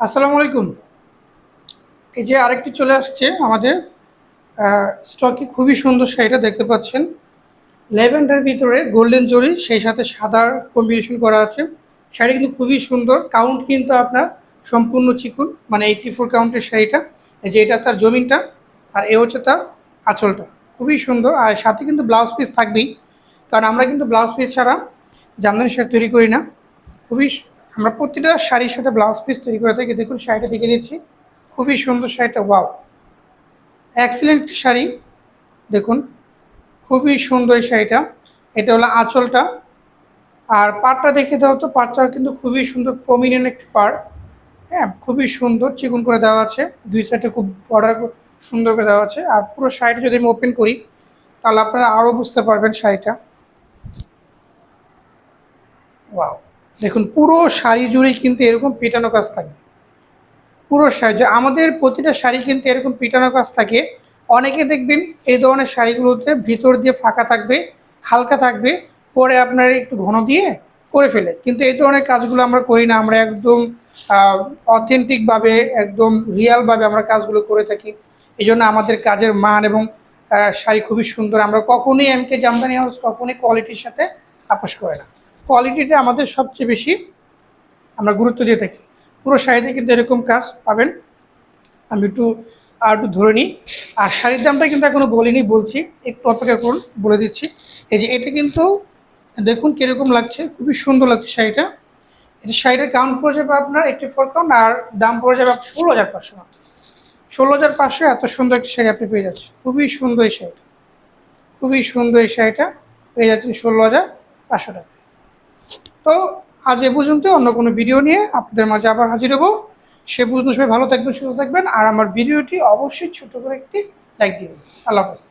আসসালামু আলাইকুম। এই যে আরেকটি চলে আসছে আমাদের স্টকে, খুবই সুন্দর শাড়িটা দেখতে পাচ্ছেন। ল্যাভেন্ডার ভিতরে গোল্ডেন জরি, সেই সাথে সাদার কম্বিনেশন করা আছে। শাড়ি কিন্তু খুবই সুন্দর, কাউন্ট কিন্তু আপনার সম্পূর্ণ চিকুন, মানে 84 কাউন্টের শাড়িটা। এই যে এটা তার জমিনটা, আর এ হচ্ছে তার আঁচলটা। খুবই সুন্দর, আর সাথে কিন্তু ব্লাউজ পিস থাকবেই, কারণ আমরা কিন্তু ব্লাউজ পিস ছাড়া জামদানি শাড়ি তৈরি করি না। খুবই আমরা প্রতিটা শাড়ির সাথে ব্লাউজ পিস তৈরি করে থাকি। দেখুন শাড়িটা দেখে দিচ্ছি, খুবই সুন্দর শাড়িটা। Wow, excellent sari. দেখুন খুবই সুন্দর এই শাড়িটা। এটা হলো আঁচলটা, আর পাড়টা দেখে দাও তো। পাড়টা কিন্তু খুবই সুন্দর, প্রমিনেন্ট একটি পাড়। হ্যাঁ, খুবই সুন্দর চিকন করে দেওয়া আছে, দুই সাইডে খুব বর্ডার সুন্দর করে দেওয়া আছে। আর পুরো শাড়িটা যদি আমি ওপেন করি, তাহলে আপনারা আরও বুঝতে পারবেন শাড়িটা। ওয়াও, দেখুন পুরো শাড়ি জুড়েই কিন্তু এরকম পেটানো কাজ থাকবে। পুরো শাড়ি, যে আমাদের প্রতিটা শাড়ি কিন্তু এরকম পিটানো কাজ থাকে। অনেকে দেখবেন এই ধরনের শাড়িগুলোতে ভিতর দিয়ে ফাঁকা থাকবে, হালকা থাকবে, পরে আপনার একটু ঘন দিয়ে করে ফেলে। কিন্তু এই ধরনের কাজগুলো আমরা করি না, আমরা একদম অথেন্টিকভাবে, একদম রিয়ালভাবে আমরা কাজগুলো করে থাকি। এই জন্য আমাদের কাজের মান এবং শাড়ি খুবই সুন্দর। আমরা কখনোই এমকে জামদানি হাউস কখনোই কোয়ালিটির সাথে আপোষ করে না। কোয়ালিটিটা আমাদের সবচেয়ে বেশি আমরা গুরুত্ব দিয়ে থাকি। পুরো শাড়িতে কিন্তু এরকম কাজ পাবেন। আমি একটু ধরে নিই। আর শাড়ির দামটা কিন্তু এখনও বলিনি, বলছি, একটু অপেক্ষা করুন, বলে দিচ্ছি। এই যে এটা কিন্তু দেখুন কীরকম লাগছে, খুবই সুন্দর লাগছে শাড়িটা। এটা শাড়িটার কাউন্ট পড়ে যাবে আপনার 84 কাউন্ট, আর দাম পড়ে যাবে 16,500 মাত্র। 16,500 এত সুন্দর একটা শাড়ি আপনি পেয়ে যাচ্ছেন। খুবই সুন্দর এই শাড়িটা, খুবই সুন্দর এই শাড়িটা পেয়ে যাচ্ছেন 16,500 টাকা। তো আজ এ পর্যন্ত, অন্য কোনো ভিডিও নিয়ে আপনাদের মাঝে আবার হাজির হবো। সে পর্যন্ত সবাই ভালো থাকবেন, সুস্থ থাকবেন, আর আমার ভিডিওটি অবশ্যই ছোট করে একটি লাইক দিবেন। আল্লাহ হাফেজ।